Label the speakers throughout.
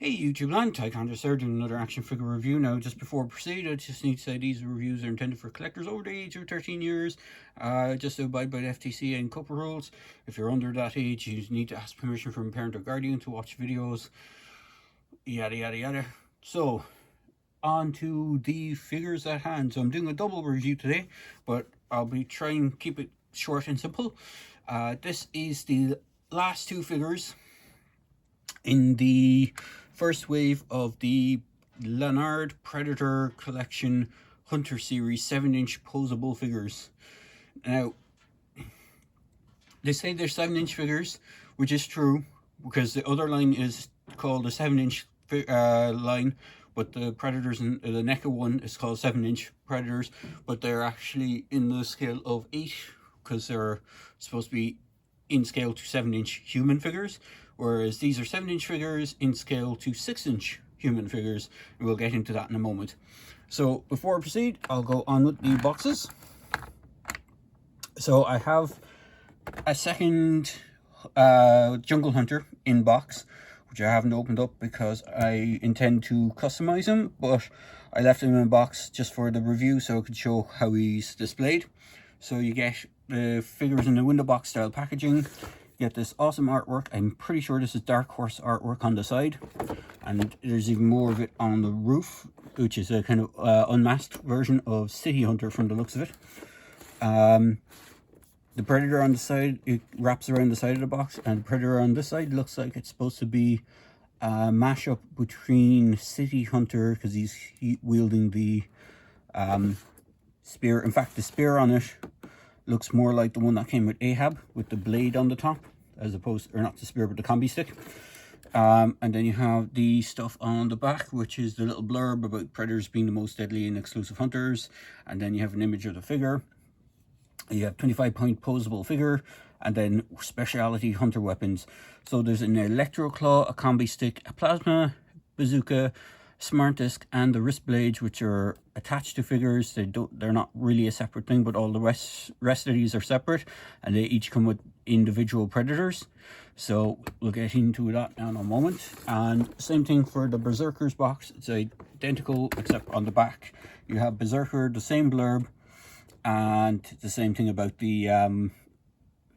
Speaker 1: Hey YouTube land, Tycondra's here doing another action figure review. Now, just before I proceed, I just need to say these reviews are intended for collectors over the age of 13 years. Just to abide by the FTC and COPPA rules. If you're under that age, you need to ask permission from a parent or guardian to watch videos. Yada yada yada. So, on to the figures at hand. So I'm doing a double review today, but I'll be trying to keep it short and simple. This is the last two figures in the first wave of the Lanard Predator Collection Hunter Series 7-inch posable figures. Now, they say they're 7-inch figures, which is true, because the other line is called the 7-inch line, but the Predators and the NECA one is called 7-inch Predators, but they're actually in the scale of 8, because they're supposed to be in scale to 7-inch human figures, whereas these are 7-inch figures in scale to 6-inch human figures, and we'll get into that in a moment. So before I proceed, I'll go on with the boxes. So I have a second Jungle Hunter in box, which I haven't opened up because I intend to customize him, but I left him in a box just for the review so I could show how he's displayed. So you get the figures in the window box style packaging, you get this awesome artwork. I'm pretty sure this is Dark Horse artwork on the side, and there's even more of it on the roof, which is a kind of unmasked version of City Hunter from the looks of it. The Predator on the side, it wraps around the side of the box, and the Predator on this side looks like it's supposed to be a mashup between City Hunter, because he's wielding the spear. In fact, the spear on it looks more like the one that came with Ahab, with the blade on the top, as opposed, or not the spear, but the combi stick. And then you have the stuff on the back, which is the little blurb about Predators being the most deadly and exclusive hunters. And then you have an image of the figure. You have 25-point posable figure, and then speciality hunter weapons. So there's an electro claw, a combi stick, a plasma bazooka, smart disc, and the wrist blades, which are attached to figures. They're not really a separate thing, but all the rest of these are separate, and they each come with individual Predators. So we'll get into that now in a moment. And same thing for the Berserkers box. It's identical, except on the back you have Berserker, the same blurb, and the same thing about the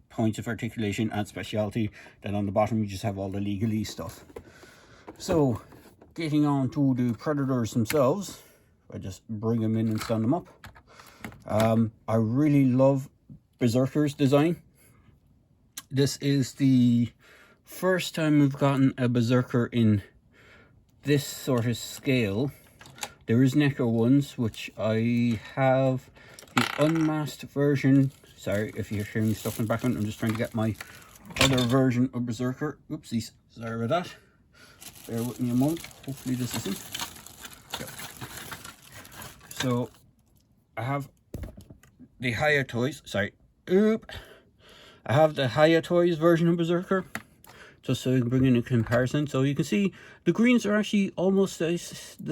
Speaker 1: points of articulation and speciality. Then on the bottom you just have all the legalese stuff. So getting on to the Predators themselves, I just bring them in and stand them up. I really love Berserker's design. This is the first time we've gotten a Berserker in this sort of scale. There is NECA ones, which I have the unmasked version. Sorry if you're hearing stuff in the background, I'm just trying to get my other version of Berserker. Oopsies, sorry about that. Bear with me a moment. Hopefully this isn't. Yep. So I have the Haya Toys. Sorry. I have the Haya Toys version of Berserker, just so you can bring in a comparison. So you can see the greens are actually almost the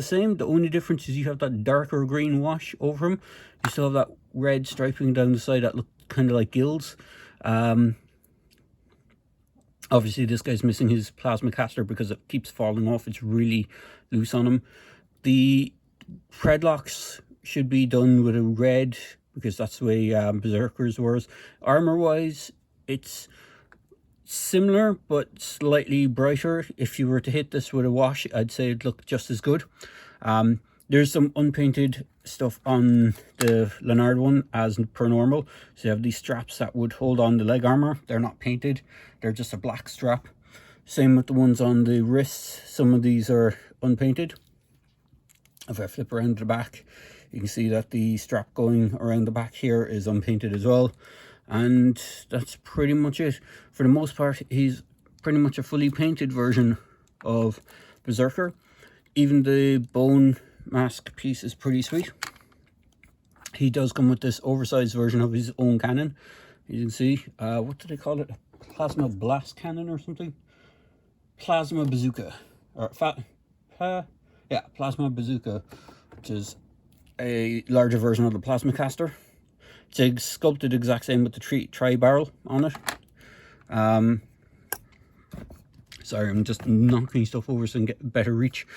Speaker 1: same. The only difference is you have that darker green wash over them. You still have that red striping down the side that look kind of like gills. Obviously this guy's missing his plasma caster because it keeps falling off. It's really loose on him. The predlocks should be done with a red, because that's the way Berserkers were. Armor wise, it's similar but slightly brighter. If you were to hit this with a wash, I'd say it'd look just as good. There's some unpainted stuff on the Lanard one as per normal. So you have these straps that would hold on the leg armor. They're not painted, they're just a black strap. Same with the ones on the wrists. Some of these are unpainted. If I flip around the back, you can see that the strap going around the back here is unpainted as well. And that's pretty much it. For the most part, he's pretty much a fully painted version of Berserker. Even the bone mask piece is pretty sweet. He does come with this oversized version of his own cannon. You can see, what do they call it? A plasma blast cannon or something? Plasma bazooka. Or yeah, plasma bazooka, which is a larger version of the plasma caster. It's sculpted exact same with the tri-barrel on it. So Sorry, I'm just knocking stuff over so I can get better reach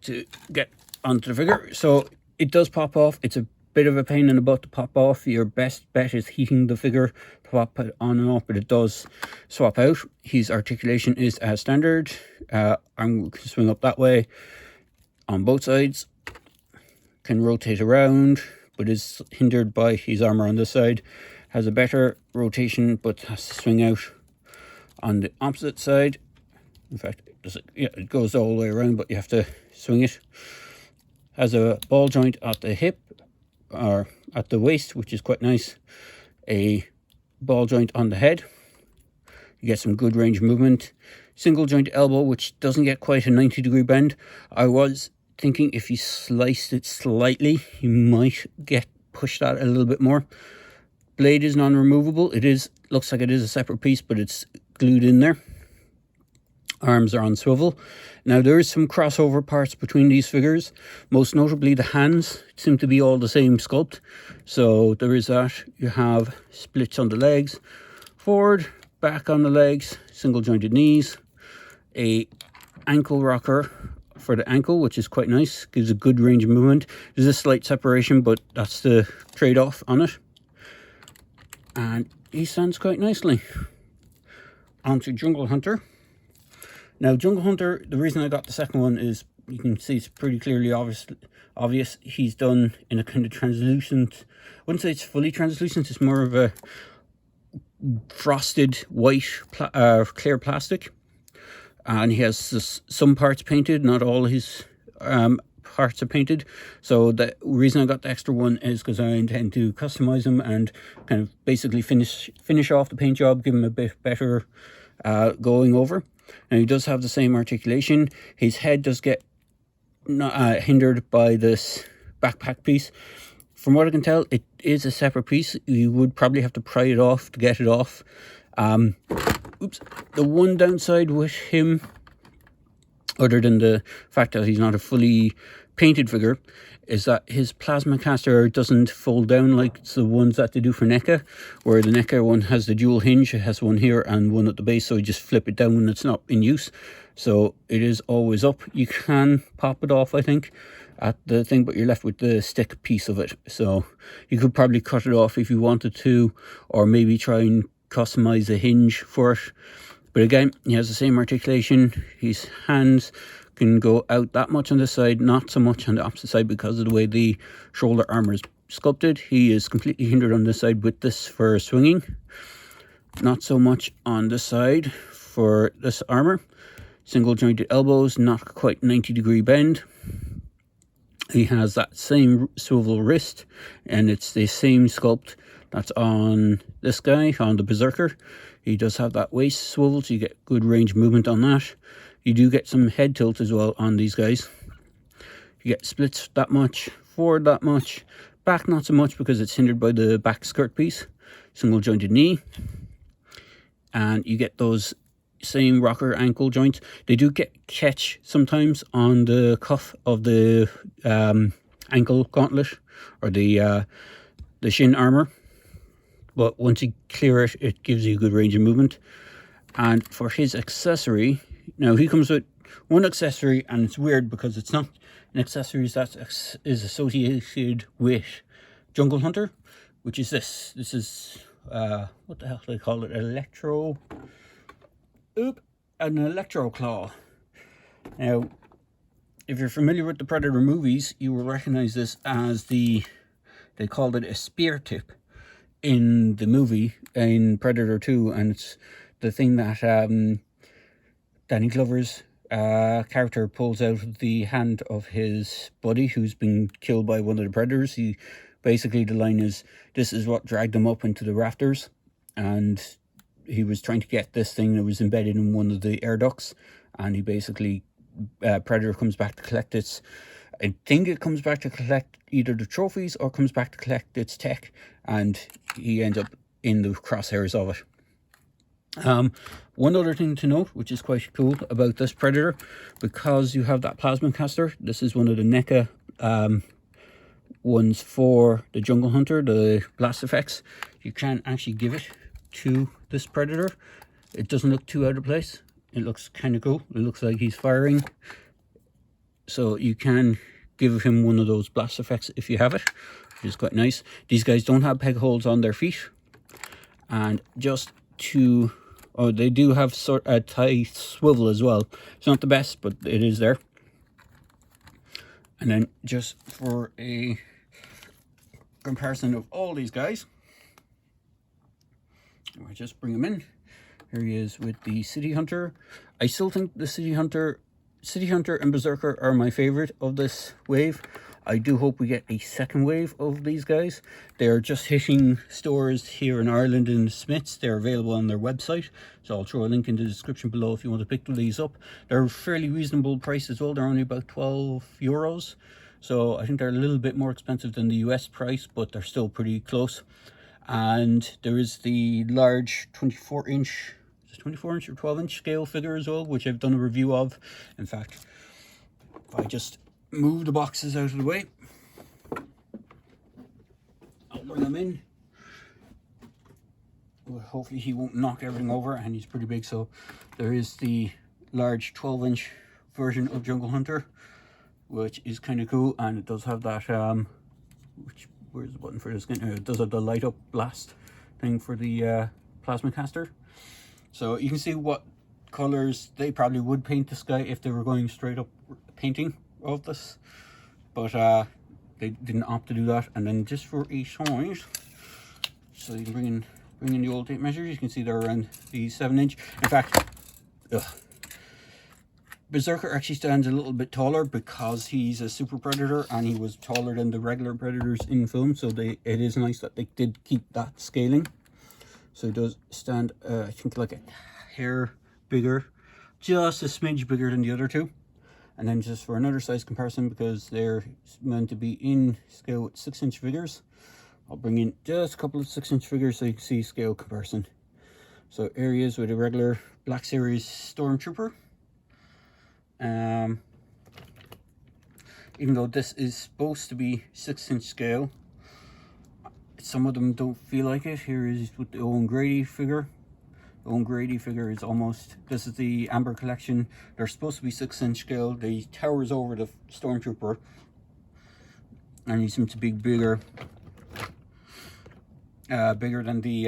Speaker 1: to get onto the figure. So it does pop off. It's a bit of a pain in the butt to pop off. Your best bet is heating the figure to pop it on and off, but it does swap out. His articulation is as standard. I'm going to swing up that way on both sides. Can rotate around, but is hindered by his armor on this side. Has a better rotation, but has to swing out on the opposite side. In fact, it goes all the way around, but you have to swing it. Has a ball joint at the hip, or at the waist, which is quite nice. A ball joint on the head. You get some good range of movement. Single joint elbow, which doesn't get quite a 90-degree bend. I was thinking if you sliced it slightly, you might get pushed that a little bit more. Blade is non-removable. Looks like it is a separate piece, but it's glued in there. Arms are on swivel. Now there is some crossover parts between these figures. Most notably the hands seem to be all the same sculpt. So there is that. You have splits on the legs, forward, back on the legs, single jointed knees, a ankle rocker for the ankle, which is quite nice, gives a good range of movement. There's a slight separation, but that's the trade-off on it. And he stands quite nicely. Onto Jungle Hunter. Now, Jungle Hunter, the reason I got the second one is you can see it's pretty clearly obvious. He's done in a kind of translucent, I wouldn't say it's fully translucent, it's more of a frosted white clear plastic. And he has some parts painted, not all his parts are painted. So the reason I got the extra one is because I intend to customize him and kind of basically finish off the paint job, give him a bit better going over. Now he does have the same articulation. His head does get hindered by this backpack piece. From what I can tell, it is a separate piece. You would probably have to pry it off to get it off. The one downside with him, other than the fact that he's not a fully painted figure, is that his plasma caster doesn't fold down like the ones that they do for NECA, where the NECA one has the dual hinge. It has one here and one at the base, so you just flip it down when it's not in use. So it is always up. You can pop it off, I think, at the thing, but you're left with the stick piece of it. So you could probably cut it off if you wanted to, or maybe try and customize a hinge for it. But again, he has the same articulation. His hands can go out that much on this side, not so much on the opposite side because of the way the shoulder armor is sculpted. He is completely hindered on this side with this for swinging. Not so much on this side for this armor. Single jointed elbows, not quite 90-degree bend. He has that same swivel wrist, and it's the same sculpt that's on this guy, on the berserker. He does have that waist swivel, so you get good range of movement on that. You do get some head tilt as well on these guys. You get splits that much, forward that much, back not so much because it's hindered by the back skirt piece. Single jointed knee. And you get those same rocker ankle joints. They do get catch sometimes on the cuff of the ankle gauntlet or the shin armor. But once you clear it, it gives you a good range of movement. And for his accessory, now he comes with one accessory, and it's weird because it's not an accessory that is associated with Jungle Hunter, which is this. This is, what the hell do they call it? An electro claw. Now, if you're familiar with the Predator movies, you will recognize this as they called it a spear tip in the movie, in Predator 2, and it's the thing that Danny Glover's character pulls out of the hand of his buddy who's been killed by one of the predators. He basically, the line is, this is what dragged him up into the rafters, and he was trying to get this thing that was embedded in one of the air ducts, and he basically, Predator comes back to collect its, I think it comes back to collect either the trophies or comes back to collect its tech, and he ends up in the crosshairs of it. One other thing to note, which is quite cool about this Predator, because you have that plasma caster, this is one of the NECA ones for the Jungle Hunter, the blast effects. You can actually give it to this Predator. It doesn't look too out of place. It looks kind of cool. It looks like he's firing. So you can give him one of those blast effects if you have it, which is quite nice. These guys don't have peg holes on their feet. And just to... oh, they do have sort of a tie swivel as well. It's not the best, but it is there. And then just for a comparison of all these guys, I'll just bring him in. Here he is with the City Hunter. I still think the City Hunter and Berserker are my favorite of this wave. I do hope we get a second wave of these guys. They're just hitting stores here in Ireland in Smyths. They're available on their website, so I'll throw a link in the description below if you want to pick these up. They're fairly reasonable price as well. They're only about €12, so I think they're a little bit more expensive than the US price, but they're still pretty close. And there is the large 24-inch, 24-inch or 12-inch scale figure as well, which I've done a review of. In fact, if I just move the boxes out of the way, I'll bring them in. Well, hopefully he won't knock everything over, and he's pretty big. So there is the large 12-inch version of Jungle Hunter, which is kind of cool, and it does have that where's the button for this? It does have the light up blast thing for the plasma caster. So you can see what colors they probably would paint this guy if they were going straight up painting of this, but they didn't opt to do that. And then just for a size, so you can bring in the old tape measures. You can see they're around the 7-inch. In fact, Berserker actually stands a little bit taller because he's a super predator, and he was taller than the regular predators in film, so it is nice that they did keep that scaling. So he does stand I think like a hair bigger, just a smidge bigger than the other two. And then just for another size comparison, because they're meant to be in scale with 6-inch figures, I'll bring in just a couple of 6-inch figures so you can see scale comparison. So areas with a regular Black Series Stormtrooper. Even though this is supposed to be 6-inch scale, some of them don't feel like it. Here is with the Owen Grady figure. The Owen Grady figure is almost, this is the Amber Collection. They're supposed to be 6-inch scale. They towers over the Stormtrooper, and he seems to be bigger, bigger than the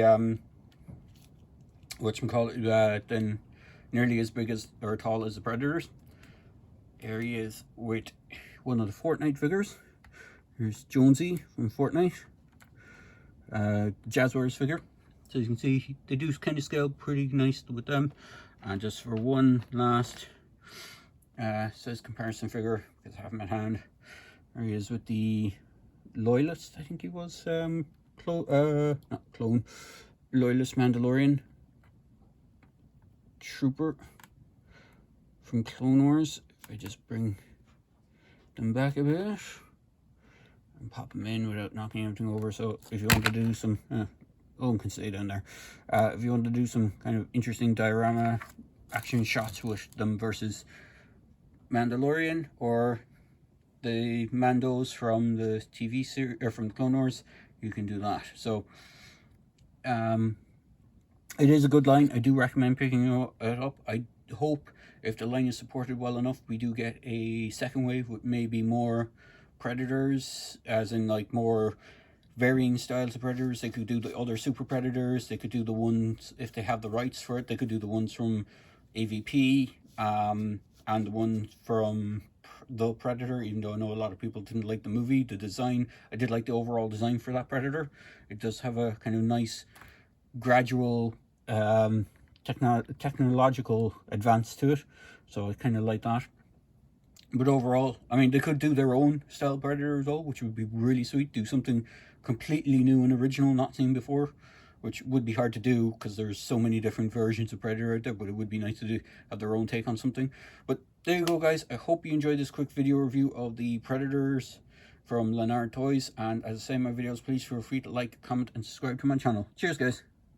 Speaker 1: whatchamacallit, then nearly as big as or tall as the Predators. Here he is with one of the Fortnite figures. Here's Jonesy from Fortnite, Jazzwares figure. So you can see they do kind of scale pretty nice with them. And just for one last size comparison figure, because I have him at hand, there he is with the Loyalist. I think he was not clone, Loyalist Mandalorian Trooper from Clone Wars. If I just bring them back a bit and pop them in without knocking everything over. So if you want to do some Owen can stay down there. If you want to do some kind of interesting diorama action shots with them versus Mandalorian or the Mandos from the TV series or from the Clone Wars, you can do that. So it is a good line. I do recommend picking it up. I hope if the line is supported well enough, we do get a second wave with maybe more Predators, as in like more varying styles of Predators. They could do the other Super Predators. They could do the ones, if they have the rights for it, they could do the ones from AVP and the ones from The Predator, even though I know a lot of people didn't like the movie. The design, I did like the overall design for that Predator. It does have a kind of nice gradual technological advance to it, so I kind of like that. But overall, I mean, they could do their own style Predator as well, which would be really sweet. Do something completely new and original, not seen before, which would be hard to do because there's so many different versions of Predator out there, but it would be nice to have their own take on something. But there you go, guys. I hope you enjoyed this quick video review of the Predators from Lanard Toys. And as I say in my videos, please feel free to like, comment, and subscribe to my channel. Cheers, guys.